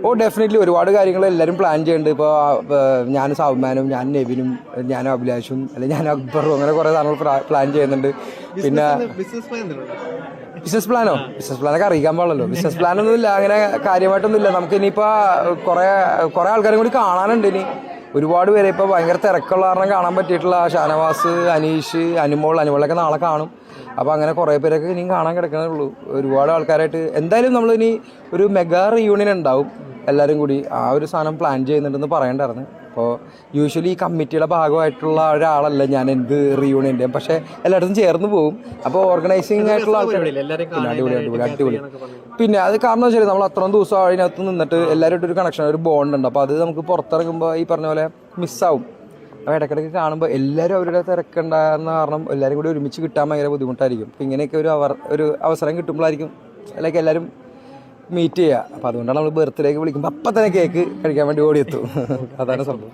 ഓ definitely ഒരുപാട് കാര്യങ്ങൾ എല്ലാവരും പ്ലാൻ ചെയ്യുന്നുണ്ട്. ഇപ്പോൾ ഞാൻ സൗമാനും, ഞാൻ നെവിനും, ഞാൻ അഭിലാഷും, അല്ലെങ്കിൽ ഞാൻ അക്ബറും, അങ്ങനെ കുറേ സാധനങ്ങൾ പ്ലാൻ ചെയ്യുന്നുണ്ട്. പിന്നെ ബിസിനസ് പ്ലാനൊക്കെ അറിയിക്കാൻ പാടില്ലല്ലോ. ബിസിനസ് പ്ലാനൊന്നും ഇല്ല, അങ്ങനെ കാര്യമായിട്ടൊന്നും ഇല്ല. നമുക്ക് ഇനിയിപ്പോൾ കുറേ ആൾക്കാരും കൂടി കാണാനുണ്ട്. ഇനി ഒരുപാട് പേരെ ഇപ്പോൾ ഭയങ്കര തിരക്കുള്ള കാരണം കാണാൻ പറ്റിയിട്ടുള്ള ഷാനവാസ്, അനീഷ്, അനുമോളൊക്കെ നാളെ കാണും. അപ്പോൾ അങ്ങനെ കുറേ പേരൊക്കെ ഇനിയും കാണാൻ കിടക്കണേ ഉള്ളൂ. ഒരുപാട് ആൾക്കാരായിട്ട് എന്തായാലും നമ്മളിനി ഒരു മെഗാ റിയൂണിയൻ ഉണ്ടാവും. എല്ലാവരും കൂടി ആ ഒരു സാധനം പ്ലാൻ ചെയ്യുന്നുണ്ടെന്ന് പറയണ്ടായിരുന്നു. അപ്പോൾ യൂഷ്വലി ഈ കമ്മിറ്റിയുടെ ഭാഗമായിട്ടുള്ള ഒരാളല്ല ഞാൻ എന്ത് റിയൂണിയൻ്റെ, പക്ഷേ എല്ലായിടത്തും ചേർന്ന് പോകും. അപ്പോൾ ഓർഗനൈസിങ് ആയിട്ടുള്ള ആൾക്കാർ അടിപൊളി. പിന്നെ അത് കാരണം വെച്ചാൽ നമ്മൾ അത്രയും ദിവസം അതിനകത്ത് നിന്നിട്ട് എല്ലാവരും ഒരു കണക്ഷൻ, ഒരു ബോണ്ട് ഉണ്ട്. അപ്പോൾ അത് നമുക്ക് പുറത്തിറങ്ങുമ്പോൾ ഈ പറഞ്ഞ പോലെ മിസ്സാവും. അപ്പോൾ ഇടയ്ക്കിടയ്ക്ക് കാണുമ്പോൾ എല്ലാവരും അവരുടെ തിരക്കുണ്ടാകുന്ന കാരണം എല്ലാവരും കൂടി ഒരുമിച്ച് കിട്ടാൻ ഭയങ്കര ബുദ്ധിമുട്ടായിരിക്കും. അപ്പോൾ ഇങ്ങനെയൊക്കെ ഒരു അവസരം കിട്ടുമ്പോഴായിരിക്കും ലൈക്ക് എല്ലാവരും മീറ്റ് ചെയ്യുക. അപ്പോൾ അതുകൊണ്ടാണ് നമ്മൾ ബർത്ത്ഡേക്ക് വിളിക്കുമ്പോൾ അപ്പം തന്നെ കേക്ക് കഴിക്കാൻ വേണ്ടി ഓടിയെത്തും. അതാണ് സംഭവം.